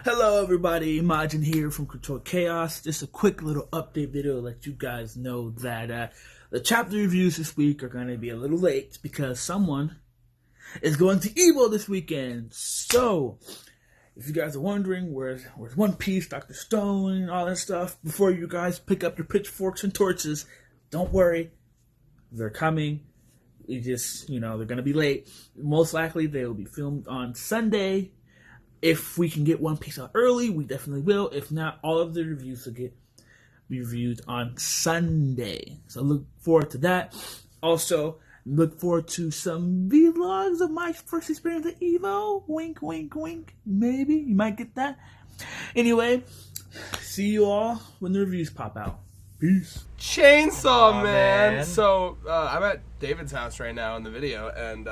Hello everybody, Majin here from Control Chaos. Just a quick little update video to let you guys know that the chapter reviews this week are going to be a little late because someone is going to Evo this weekend. So, if you guys are wondering where's One Piece, Dr. Stone, and all that stuff, before you guys pick up your pitchforks and torches, don't worry, they're coming. You just, they're going to be late. Most likely they will be filmed on Sunday. If we can get One Piece out early, we definitely will. If not, all of the reviews will get reviewed on Sunday. So look forward to that. Also, look forward to some vlogs of my first experience at EVO. Wink, wink, wink. Maybe. You might get that. Anyway, see you all when the reviews pop out. Peace. Chainsaw Man. So, I'm at David's house right now in the video, and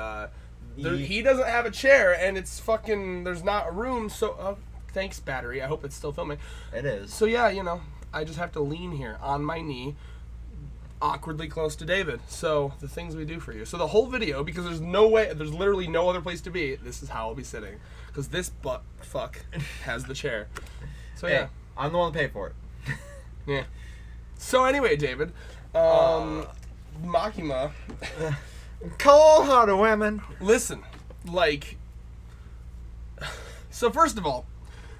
he doesn't have a chair, and it's fucking, there's not a room, so, thanks, battery, I hope it's still filming. It is. So yeah, I just have to lean here, on my knee, awkwardly close to David. So, the things we do for you. So the whole video, because there's literally no other place to be, this is how I'll be sitting. Because this butt fuck has the chair. So yeah. Hey, I'm the one to pay for it. Yeah. So anyway, David, Makima... Cold-hearted women. Listen, so first of all,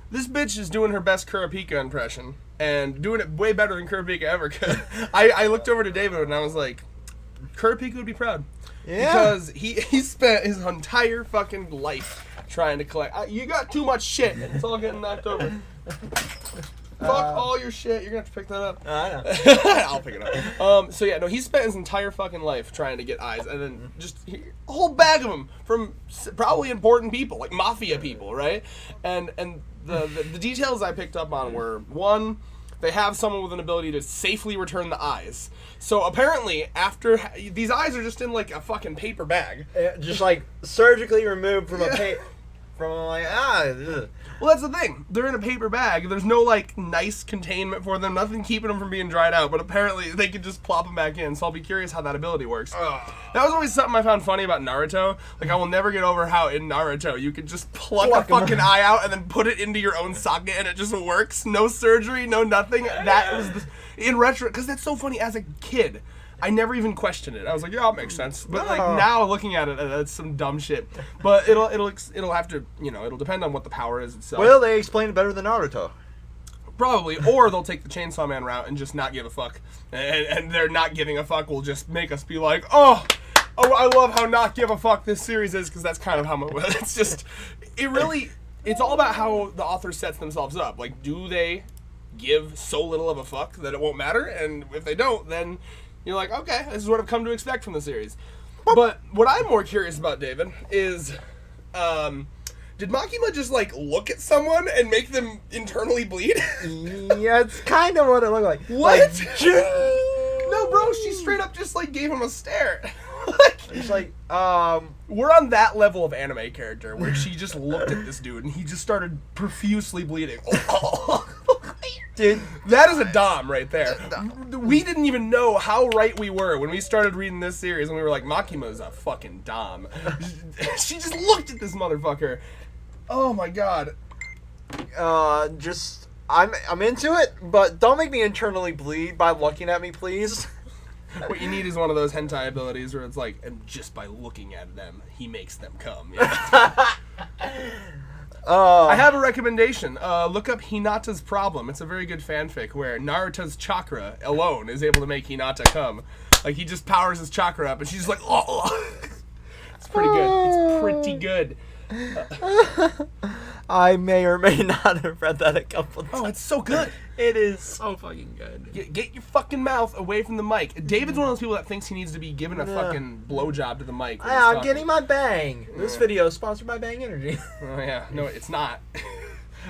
this bitch is doing her best Kurapika impression, and doing it way better than Kurapika ever could. I looked over to David and I was like, Kurapika would be proud. Yeah. Because he spent his entire fucking life trying to collect. You got too much shit. It's all getting knocked over. Fuck all your shit. You're gonna have to pick that up. I know. I'll pick it up. So yeah, no, he spent his entire fucking life trying to get eyes, and then just a whole bag of them from probably important people, like mafia people, right? And the details I picked up on were, one, they have someone with an ability to safely return the eyes. So apparently, after these eyes are just in like a fucking paper bag, Just like surgically removed from ugh. Well, that's the thing. They're in a paper bag. There's no, nice containment for them. Nothing keeping them from being dried out. But apparently, they can just plop them back in. So I'll be curious how that ability works. That was always something I found funny about Naruto. I will never get over how in Naruto, you can just pluck a fucking eye out and then put it into your own socket and it just works. No surgery, no nothing. That was, in retro, because that's so funny. As a kid, I never even questioned it. I was like, yeah, that makes sense. But now looking at it, that's some dumb shit. But it'll have to, it'll depend on what the power is itself. Well, they explain it better than Naruto. Probably, or they'll take the Chainsaw Man route and just not give a fuck. And they're not giving a fuck will just make us be like, oh, I love how not give a fuck this series is, because that's kind of how it's just, it's all about how the author sets themselves up. Do they give so little of a fuck that it won't matter? And if they don't, then you're like, okay, this is what I've come to expect from the series. But what I'm more curious about, David, is, did Makima just, look at someone and make them internally bleed? Yeah, it's kind of what it looked like. What? No, bro, she straight up just, gave him a stare. It's we're on that level of anime character where she just looked at this dude and he just started profusely bleeding. Dude, that is a dom right there. We didn't even know how right we were when we started reading this series, and we were like, Makima's a fucking dom. She just looked at this motherfucker. Oh my god. I'm into it, but don't make me internally bleed by looking at me, please. What you need is one of those hentai abilities where it's and just by looking at them, he makes them come. Yeah. I have a recommendation. Look up Hinata's Problem. It's a very good fanfic where Naruto's chakra alone is able to make Hinata come. He just powers his chakra up, and she's just like, oh. It's pretty good. It's pretty good. I may or may not have read that a couple times. Oh, it's so good. It is so fucking good. Get your fucking mouth away from the mic. David's one of those people that thinks he needs to be given a fucking blowjob to the mic. I'm getting my Bang. This video is sponsored by Bang Energy. Oh, yeah. No, it's not.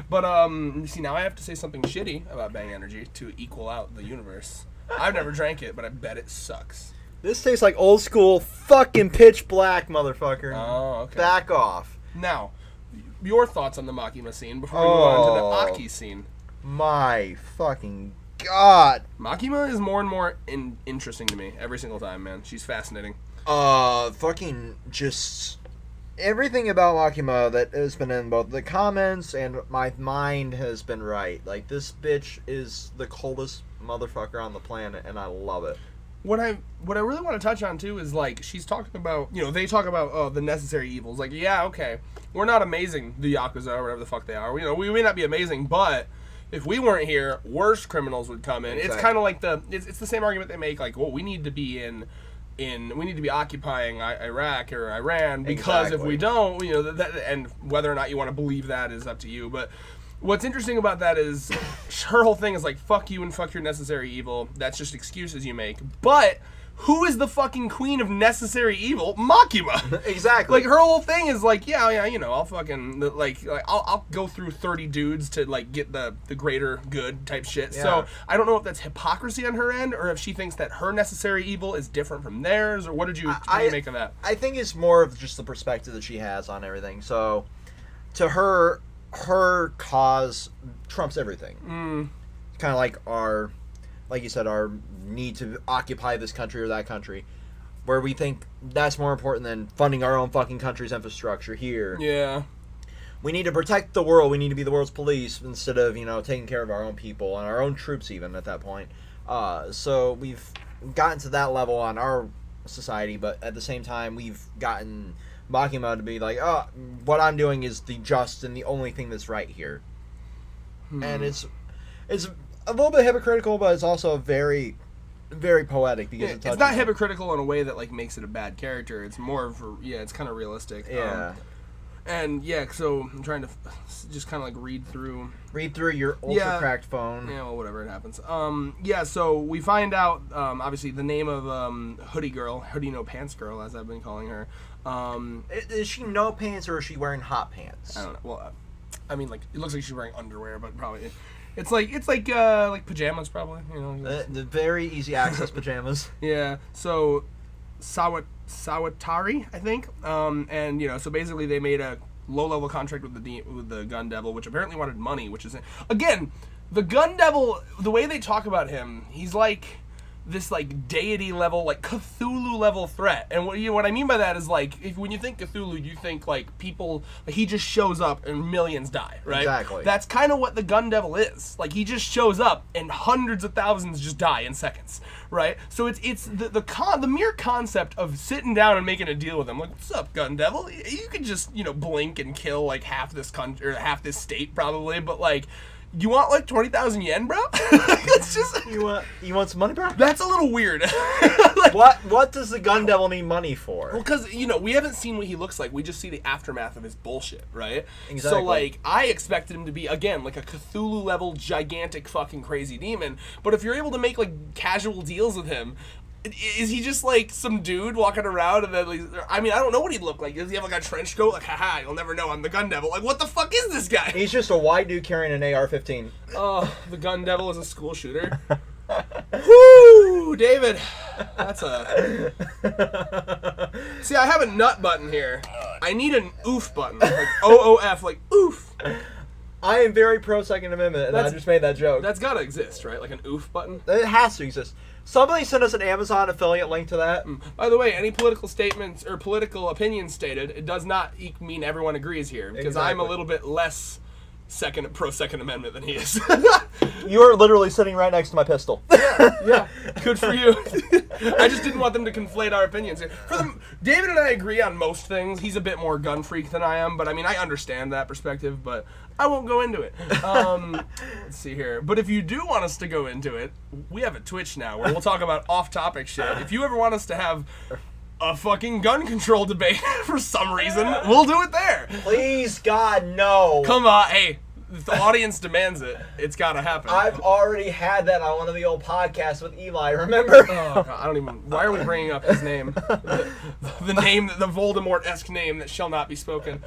But, see, now I have to say something shitty about Bang Energy to equal out the universe. I've never drank it, but I bet it sucks. This tastes like old school fucking pitch black, motherfucker. Oh, okay. Back off. Now, your thoughts on the Makima scene before we go on to the Aki scene. My fucking god. Makima is more and more interesting to me every single time, man. She's fascinating. Fucking just everything about Makima that has been in both the comments and my mind has been right. Like, this bitch is the coldest motherfucker on the planet, and I love it. What I really want to touch on too is, like, she's talking about, they talk about the necessary evils. Like, yeah, okay, we're not amazing, the Yakuza or whatever the fuck they are. We may not be amazing, but if we weren't here, worse criminals would come in. Exactly. It's kind of like it's the same argument they make, like, well, we need to be we need to be occupying Iraq or Iran, because if we don't, and whether or not you want to believe that is up to you. But what's interesting about that is her whole thing is like, fuck you and fuck your necessary evil. That's just excuses you make. But who is the fucking queen of necessary evil? Makima. Exactly. Like, her whole thing is like, yeah, I'll fucking, like I'll go through 30 dudes to, like, get the greater good type shit. Yeah. So I don't know if that's hypocrisy on her end, or if she thinks that her necessary evil is different from theirs, or what do you make of that? I think it's more of just the perspective that she has on everything. So, to her cause trumps everything. Kind of like like you said, our need to occupy this country or that country, where we think that's more important than funding our own fucking country's infrastructure here. Yeah. We need to protect the world. We need to be the world's police instead of, taking care of our own people and our own troops even at that point. So we've gotten to that level on our society, but at the same time, we've gotten Makima to be like, oh, what I'm doing is the just and the only thing that's right here. And it's a little bit hypocritical, but it's also very, very poetic because it's not hypocritical in a way that, like, makes it a bad character. It's more of it's kind of realistic. Yeah. So I'm trying to just kind of, like, read through your ultra cracked phone. Yeah, well, whatever, it happens. So we find out, obviously, the name of Hoodie No Pants Girl, as I've been calling her. Is she no pants or is she wearing hot pants? I don't know. Well, I mean, like, it looks like she's wearing underwear, but probably it's like pajamas, probably. The very easy access pajamas. Yeah. So Sawatari, I think. So basically they made a low-level contract with the Gun Devil, which apparently wanted money, which is, again, the Gun Devil, the way they talk about him, he's like this, like, deity level, like Cthulhu level threat. And what I mean by that is, like, when you think Cthulhu, you think, like, people, like, he just shows up and millions die, right? Exactly. That's kind of what the Gun Devil is. Like, he just shows up and hundreds of thousands just die in seconds, right? So it's the mere concept of sitting down and making a deal with him. Like, what's up, Gun Devil? You could just, blink and kill, like, half this country or half this state probably, but, like, you want, like, 20,000 yen, bro? It's just, you want some money, bro? That's a little weird. Like, what does the Gun Devil need money for? Well, because, we haven't seen what he looks like. We just see the aftermath of his bullshit, right? Exactly. So, like, I expected him to be, again, like a Cthulhu-level, gigantic, fucking crazy demon. But if you're able to make, like, casual deals with him, is he just, like, some dude walking around and then, like, I mean, I don't know what he'd look like. Does he have, like, a trench coat? Like, haha, you'll never know, I'm the Gun Devil. Like, what the fuck is this guy? He's just a white dude carrying an AR-15. Oh, the Gun Devil is a school shooter. Woo, David. That's a... See, I have a nut button here. I need an oof button. Like, OOF, like, oof. I am very pro Second Amendment, and I just made that joke. That's gotta exist, right? Like an oof button? It has to exist. Somebody sent us an Amazon affiliate link to that. By the way, any political statements or political opinions stated, it does not mean everyone agrees here, because I'm a little bit less pro Second Amendment than he is. You are literally sitting right next to my pistol. Yeah, good for you. I just didn't want them to conflate our opinions here. David and I agree on most things. He's a bit more gun freak than I am, but I mean, I understand that perspective, but I won't go into it. Let's see here. But if you do want us to go into it, we have a Twitch now where we'll talk about off-topic shit. If you ever want us to have a fucking gun control debate for some reason, we'll do it there. Please, God, no. Come on, hey. If the audience demands it, it's gotta happen. I've already had that on one of the old podcasts with Eli, remember? Oh, God, I don't even... Why are we bringing up his name? The name, the Voldemort-esque name that shall not be spoken.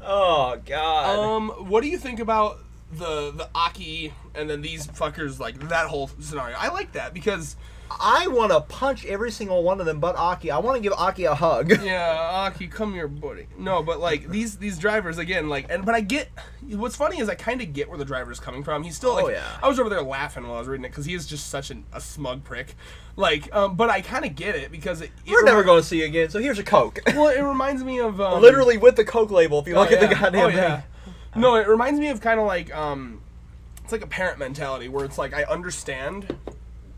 Oh, God. What do you think about the Aki and then these fuckers, like that whole scenario. I like that because I want to punch every single one of them but Aki. I want to give Aki a hug. yeah, Aki, come here, buddy. No, but like these drivers again, like, but I get what's funny is I kind of get where the driver's coming from. He's still like, I was over there laughing while I was reading it because he is just such a smug prick. Like, but I kind of get it because we're never going to see you again. So here's a Coke. Well, it reminds me of literally with the Coke label. If you look at the goddamn thing. No, it reminds me of kind of like it's like a parent mentality where it's like I understand.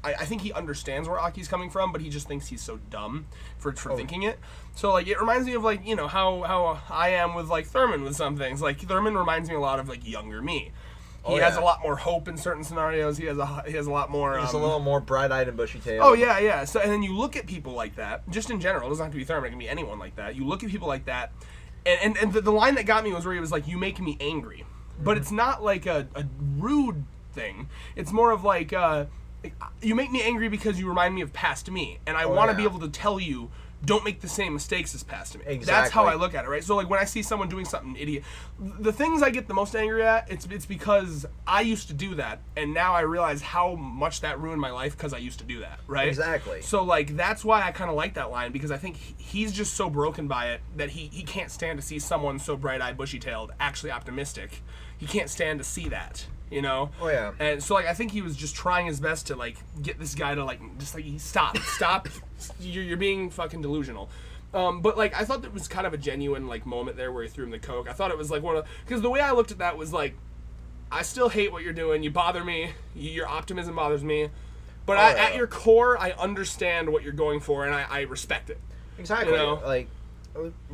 I think he understands where Aki's coming from, but he just thinks he's so dumb for thinking it. So, like, it reminds me of, like, you know, how I am with, like, Thurman with some things. Like, Thurman reminds me a lot of, like, younger me. He has a lot more hope in certain scenarios. He has a lot more... He's a little more bright-eyed and bushy-tailed. Oh, yeah. So, and then you look at people like that, just in general. It doesn't have to be Thurman. It can be anyone like that. You look at people like that, and the line that got me was where he was like, you make me angry. But it's not, like, a rude thing. It's more of, like... you make me angry because you remind me of past me, and I want to be able to tell you, don't make the same mistakes as past me. Exactly. That's how I look at it, right? So, like, when I see someone doing something idiot, the things I get the most angry at, it's because I used to do that, and now I realize how much that ruined my life because I used to do that, right? Exactly. So, like, that's why I kind of like that line, because I think he's just so broken by it that he can't stand to see someone so bright-eyed, bushy-tailed, actually optimistic. He can't stand to see that. You know? Oh, yeah. And so, like, I think he was just trying his best to, like, get this guy to, like, just, like, stop. You're being fucking delusional. But, like, I thought that was kind of a genuine, like, moment there where he threw him the Coke. I thought it was, like, because the way I looked at that was, like, I still hate what you're doing. You bother me. Your optimism bothers me. But at your core, I understand what you're going for, and I respect it. Exactly. You know? Like,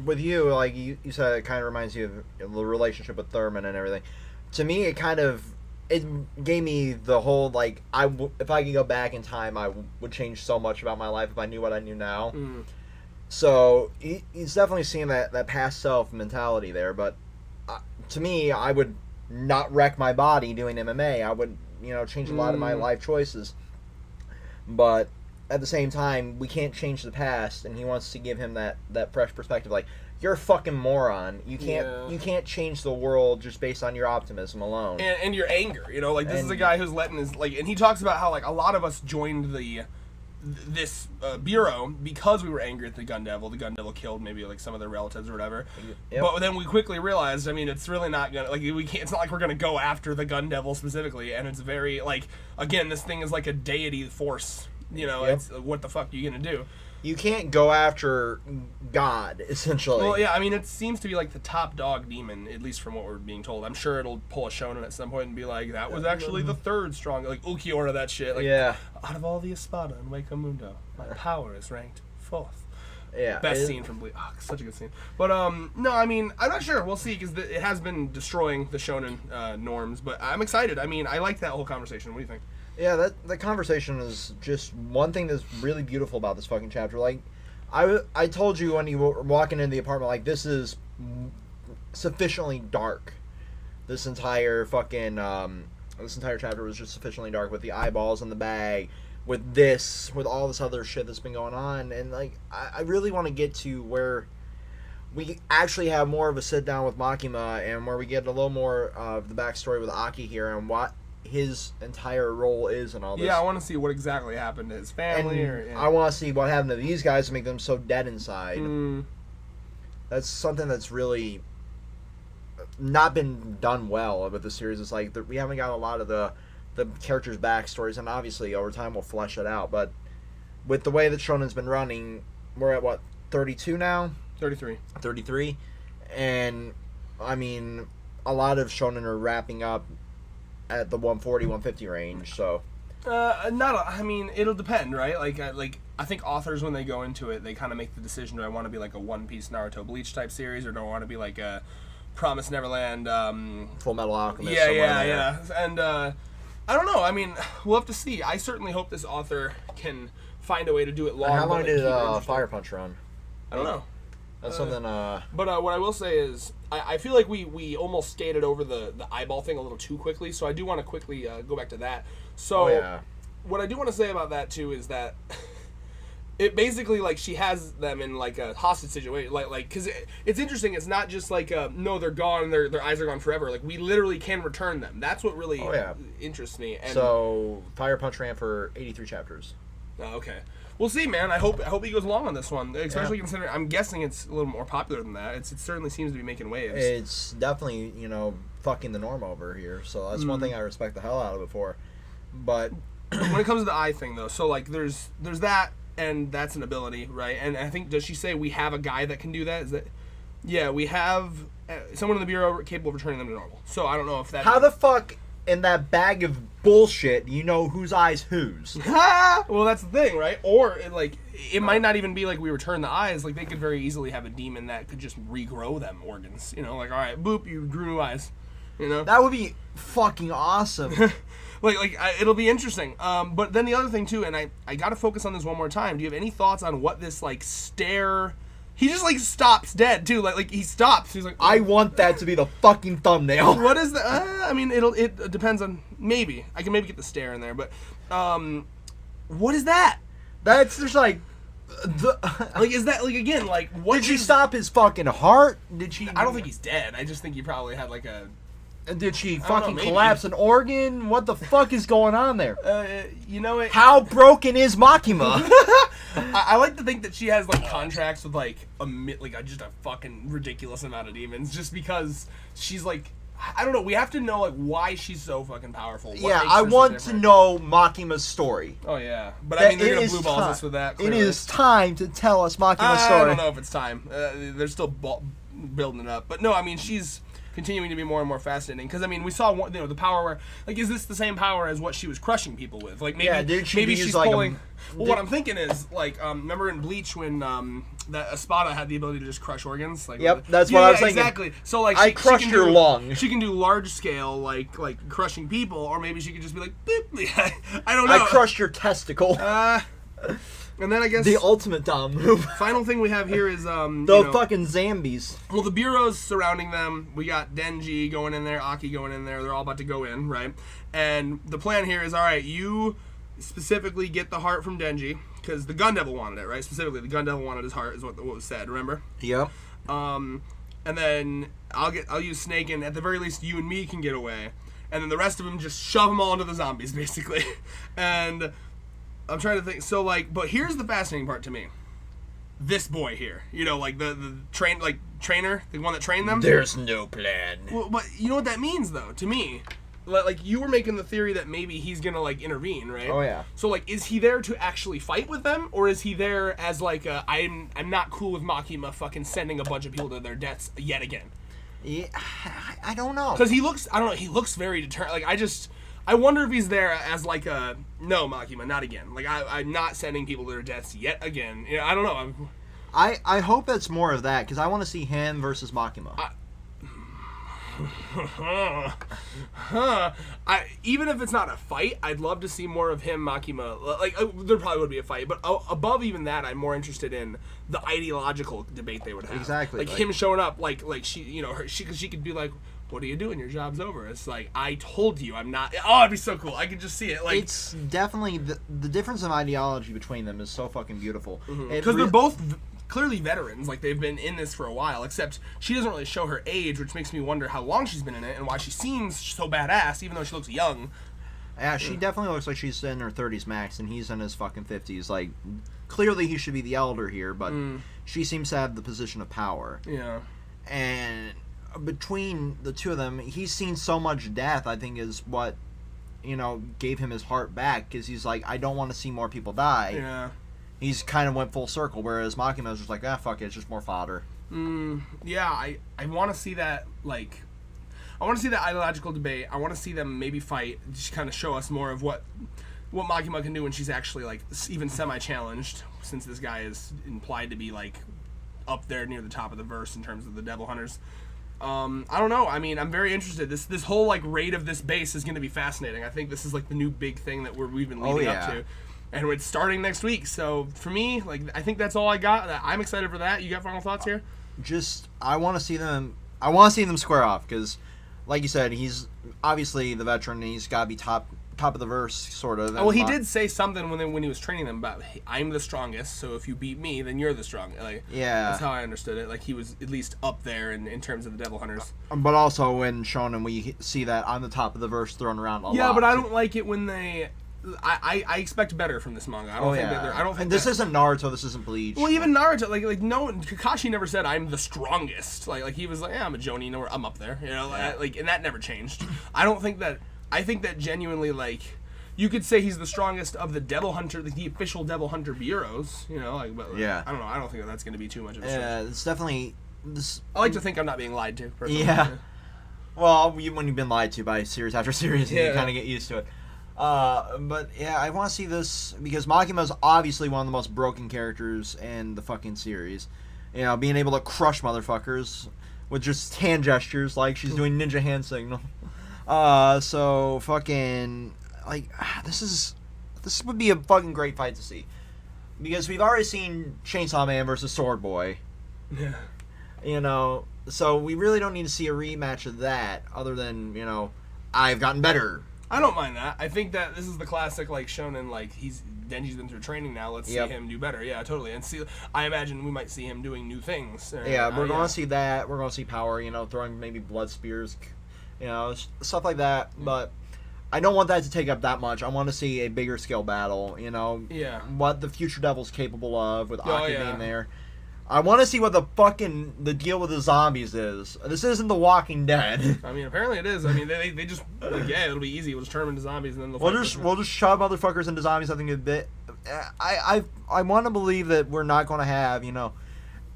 with you, like, you said it kind of reminds you of the relationship with Thurman and everything. To me, it gave me the whole, like, if I could go back in time, I would change so much about my life if I knew what I knew now. Mm. So he's definitely seeing that past self mentality there. But to me, I would not wreck my body doing MMA. I would, change a lot of my life choices. But at the same time, we can't change the past, and he wants to give him that fresh perspective. Like, you're a fucking moron. You can't change the world just based on your optimism alone. And your anger, like this is a guy who's letting his and he talks about how like a lot of us joined this bureau because we were angry at the Gun Devil. The Gun Devil killed maybe like some of their relatives or whatever. Yep. But then we quickly realized, I mean, it's really not gonna it's not like we're gonna go after the Gun Devil specifically. And it's very like, again, this thing is like a deity force. It's what the fuck are you gonna do? You can't go after God, essentially. Well, yeah, I mean, it seems to be like the top dog demon, at least from what we're being told. I'm sure it'll pull a shonen at some point and be like, that was actually the third strong, like Ukiora, that shit. Like, out of all the Espada and Wakamundo, my power is ranked 4th. Yeah. Best scene from Bleach. Oh, such a good scene. But, no, I mean, I'm not sure. We'll see, because it has been destroying the shonen norms, but I'm excited. I mean, I like that whole conversation. What do you think? Yeah, that conversation is just one thing that's really beautiful about this fucking chapter. Like, I told you when you were walking into the apartment, like, this is sufficiently dark. This entire chapter was just sufficiently dark with the eyeballs in the bag, with all this other shit that's been going on. And, like, I really want to get to where we actually have more of a sit down with Makima and where we get a little more of the backstory with Aki here and what his entire role is and all this. Yeah, I want to see what exactly happened to his family. I want to see what happened to these guys to make them so dead inside. That's something that's really not been done well with the series. It's like we haven't got a lot of the characters' backstories, and obviously over time we'll flesh it out. But with the way that Shonen's been running, we're at what, 32 now? 33. And I mean, a lot of Shonen are wrapping up at the 140, 150 range, so... I mean, it'll depend, right? Like I think authors, when they go into it, they kind of make the decision, do I want to be like a One Piece, Naruto, Bleach type series, or do I want to be like a Promise Neverland, Full Metal Alchemist? Yeah. And, I don't know. I mean, we'll have to see. I certainly hope this author can find a way to do it long. How long did Fire Punch run? I don't know. That's something. But what I will say is, I feel like we almost skated over the eyeball thing a little too quickly. So I do want to quickly go back to that. So what I do want to say about that too is that it basically like she has them in like a hostage situation, like because it's interesting. It's not just like no, they're gone, their eyes are gone forever. Like we literally can return them. That's what really interests me. And, so Fire Punch ran for 83 chapters. Oh, okay. We'll see, man. I hope he goes long on this one, especially considering I'm guessing it's a little more popular than that. It certainly seems to be making waves. It's definitely fucking the norm over here. So that's one thing I respect the hell out of it for. But when it comes to the eye thing, though, so like there's that, and that's an ability, right? And I think, does she say we have a guy that can do that? Is that? Yeah, we have someone in the bureau capable of returning them to normal. So I don't know if that. How the fuck in that bag of bullshit you know whose eyes whose? Well, that's the thing, right? Or it might not even be like we return the eyes. Like they could very easily have a demon that could just regrow them organs. Like all right, boop, you grew new eyes. That would be fucking awesome. It'll be interesting. But then the other thing too, and I gotta focus on this one more time. Do you have any thoughts on what this stare? He just stops dead too. Like he stops. He's like, I want that to be the fucking thumbnail. What is the? I mean, it depends on maybe. I can maybe get the stare in there, but what is that? That's just is that again what? Did she stop his fucking heart? Did she? I don't think he's dead. I just think he probably had a. Did she fucking collapse an organ? What the fuck is going on there? How broken is Makima? I like to think that she has contracts with just a fucking ridiculous amount of demons, just because she's I don't know. We have to know why she's so fucking powerful. I want to know Makima's story. Oh yeah, but I mean they're gonna blue balls us with that. Clearly. It is time to tell us Makima's story. I don't know if it's time. They're still building it up, but no, I mean she's continuing to be more and more fascinating, because I mean we saw the power where is this the same power as what she was crushing people with? Maybe she's pulling. What I'm thinking is remember in Bleach when that Espada had the ability to just crush organs? Yep, that's what I was thinking. Exactly. So I crushed your lung. She can do large scale like crushing people, or maybe she could just be like boop. I don't know. I crushed your testicle. And then I guess the ultimate Dom move. Final thing we have here is fucking zombies. Well, the bureau's surrounding them. We got Denji going in there, Aki going in there. They're all about to go in, right? And the plan here is, all right, you specifically get the heart from Denji, because the Gun Devil wanted it, right? Specifically, the Gun Devil wanted his heart, is what was said. Remember? Yep. And then I'll use Snake, and at the very least, you and me can get away, and then the rest of them just shove them all into the zombies, basically, and. I'm trying to think. So, but here's the fascinating part to me. This boy here, the trainer, the one that trained them. There's no plan. Well, but you know what that means, though, to me. You were making the theory that maybe he's gonna intervene, right? Oh yeah. So is he there to actually fight with them, or is he there as I'm not cool with Makima fucking sending a bunch of people to their deaths yet again? Yeah, I don't know. Because he looks very determined. I wonder if he's there as no, Makima, not again. I'm not sending people to their deaths yet again. I don't know. I hope it's more of that, because I want to see him versus Makima. Even if it's not a fight, I'd love to see more of him, Makima. There probably would be a fight, but above even that, I'm more interested in the ideological debate they would have. Exactly. Him showing up, she, she could be like, what are you doing? Your job's over. It's I told you I'm not. Oh, it'd be so cool. I could just see it. It's definitely the difference of ideology between them is so fucking beautiful. Because they're both clearly veterans. They've been in this for a while. Except she doesn't really show her age, which makes me wonder how long she's been in it and why she seems so badass, even though she looks young. Yeah, she definitely looks like she's in her 30s max, and he's in his fucking 50s. Clearly he should be the elder here, but she seems to have the position of power. Yeah. And between the two of them, he's seen so much death, I think, is what gave him his heart back, because he's I don't want to see more people die. Yeah. He's kind of went full circle, whereas Makima was just fuck it, it's just more fodder. Yeah, I want to see that, I want to see that ideological debate. I want to see them maybe fight, just kind of show us more of what Makima can do when she's actually, even semi-challenged, since this guy is implied to be, up there near the top of the verse in terms of the Devil Hunters. I don't know. I mean, I'm very interested. This whole raid of this base is going to be fascinating. I think this is the new big thing that we've been leading up to, and it's starting next week. So for me, I think that's all I got. I'm excited for that. You got final thoughts here? I want to see them. I want to see them square off, because, like you said, he's obviously the veteran, and he's got to be top top of the verse, sort of. Well, he did say something when he was training them about, hey, I'm the strongest, so if you beat me, then you're the strongest. Like, yeah. That's how I understood it. Like, he was at least up there in terms of the Devil Hunters. But also when Shonen, we see that on the top of the verse thrown around a lot. Yeah, but I don't like it when they... I expect better from this manga. I don't think that I don't think and this isn't Naruto. This isn't Bleach. Well, even Naruto, like no, Kakashi never said I'm the strongest. Like he was like, yeah, I'm a Jonin, or I'm up there. You know, like, and that never changed. I don't think that. I think that genuinely, like, you could say he's the strongest of the Devil Hunter, the official Devil Hunter bureaus. You know, like, but yeah. I don't know. I don't think that's going to be too much of a stretch. Yeah, it's definitely this. I like to think I'm not being lied to. Personally. Yeah. Well, when you've been lied to by series after series, you kind of get used to it. But yeah, I want to see this because Makima's obviously one of the most broken characters in the fucking series. You know, being able to crush motherfuckers with just hand gestures, like she's doing ninja hand signal. So fucking like this would be a fucking great fight to see because we've already seen Chainsaw Man versus Sword Boy. Yeah. You know, so we really don't need to see a rematch of that, other than, you know, I've gotten better. I don't mind that. I think that this is the classic, like, shonen, like, Denji's been through training now, let's see him do better. Yeah, totally. And see, I imagine we might see him doing new things. Yeah, we're going to see that. We're going to see power, you know, throwing maybe blood spears, you know, stuff like that. But I don't want that to take up that much. I want to see a bigger scale battle, you know. Yeah. What the Future Devil's capable of with Aki being there. I want to see what the deal with the zombies is. This isn't The Walking Dead. I mean, apparently it is. I mean, they just, like, yeah, it'll be easy. We'll just turn them into zombies and then we'll just shove motherfuckers into zombies. I think a bit. I want to believe that we're not going to have, you know,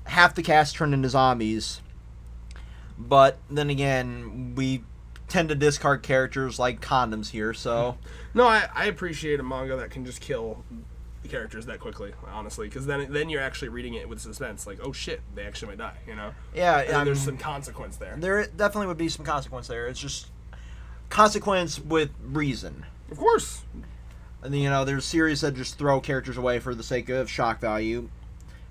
half the cast turned into zombies. But then again, we tend to discard characters like condoms here. So no, I appreciate a manga that can just kill characters that quickly, honestly, because then you're actually reading it with suspense, like, oh shit, they actually might die, you know. Yeah, there's some consequence there. There definitely would be some consequence there. It's just consequence with reason, of course. And you know, there's series that just throw characters away for the sake of shock value,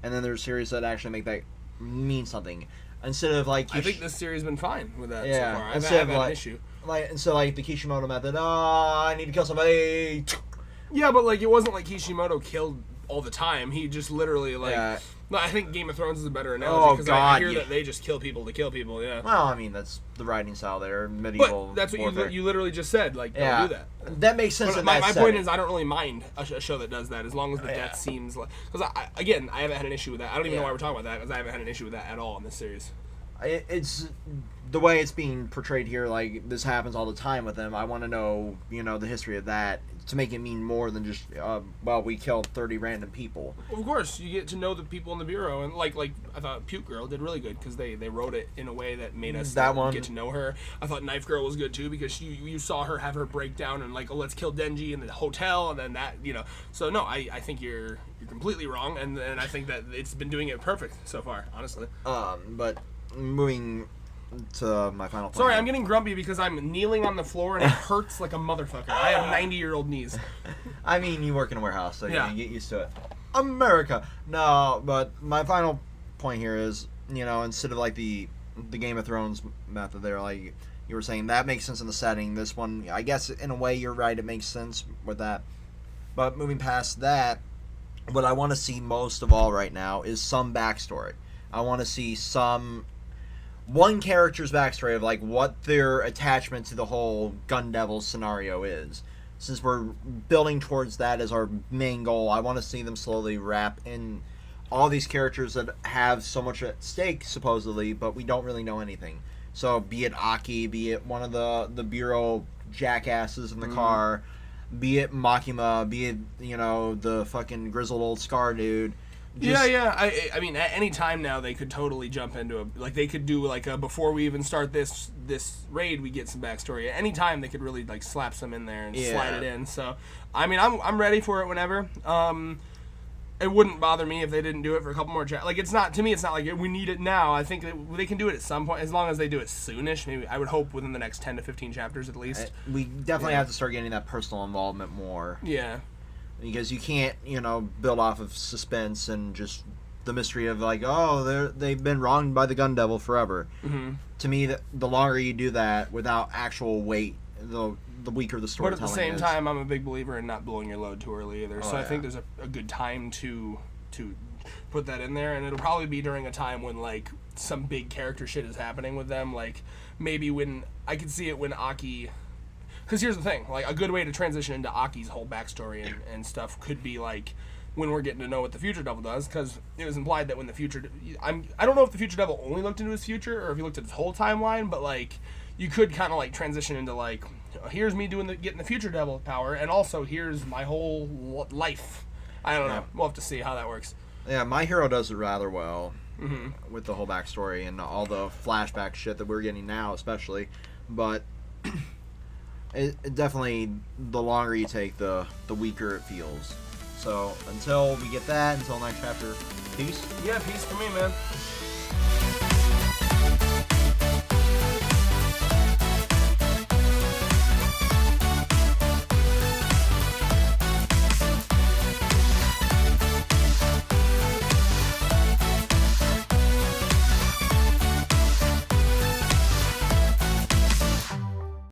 and then there's series that actually make that mean something instead of like. I think this series has been fine with that so far. I've had an issue. Instead like the Kishimoto method. Oh, I need to kill somebody. Yeah, but like it wasn't like Kishimoto killed all the time. He just literally like. Yeah. No, I think Game of Thrones is a better analogy because I hear that they just kill people to kill people. Yeah. Well, I mean that's the writing style there, medieval. But that's what you literally just said. Like, don't do that. That makes sense. My point is, I don't really mind a show that does that as long as the death seems like. Because I haven't had an issue with that. I don't even know why we're talking about that because I haven't had an issue with that at all in this series. It's the way it's being portrayed here. Like this happens all the time with them. I want to know, you know, the history of that to make it mean more than just we killed 30 random people. Of course, you get to know the people in the bureau, and like I thought Puke Girl did really good because they wrote it in a way that made us get to know her. I thought Knife Girl was good too because you saw her have her breakdown and like, oh, let's kill Denji in the hotel, and then that, you know. So no, I think you're completely wrong, and I think that it's been doing it perfect so far, honestly. But moving to my final point. Sorry, I'm getting grumpy because I'm kneeling on the floor and it hurts like a motherfucker. I have 90-year-old knees. I mean, you work in a warehouse, so you get used to it. America. No, but my final point here is, you know, instead of like the Game of Thrones method there, like you were saying, that makes sense in the setting. This one, I guess in a way you're right, it makes sense with that. But moving past that, what I want to see most of all right now is some backstory. I want to see one character's backstory of like what their attachment to the whole Gun Devil scenario is. Since we're building towards that as our main goal, I want to see them slowly wrap in all these characters that have so much at stake supposedly, but we don't really know anything. So be it Aki, be it one of the bureau jackasses in the car, be it Makima, be it, you know, the fucking grizzled old Scar dude. I mean, at any time now they could totally jump into they could do like before we even start this raid, we get some backstory. At any time they could really like slap some in there and slide it in. So, I mean, I'm ready for it whenever. It wouldn't bother me if they didn't do it for a couple more chapters. Like it's not like we need it now. I think they can do it at some point as long as they do it soonish. Maybe I would hope within the next 10 to 15 chapters at least. We definitely have to start getting that personal involvement more. Yeah. Because you can't, you know, build off of suspense and just the mystery of like, oh, they've been wronged by the Gun Devil forever. Mm-hmm. To me, the longer you do that without actual weight, the weaker the But storytelling at the same is. time, I'm a big believer in not blowing your load too early either. So I yeah. think there's a good time to put that in there, and it'll probably be during a time when like some big character shit is happening with them. Like maybe when I could see it when Aki. Because here's the thing, like a good way to transition into Aki's whole backstory and stuff could be like when we're getting to know what the Future Devil does, because it was implied that when the Future, I don't know if the Future Devil only looked into his future or if he looked at his whole timeline, but like you could kind of like transition into like, here's me getting the Future Devil power, and also here's my whole life. I don't know. We'll have to see how that works. Yeah, My Hero does it rather well with the whole backstory and all the flashback shit that we're getting now, especially. But it definitely, the longer you take, the weaker it feels. So until we get that, until next chapter, peace. Yeah, peace for me, man.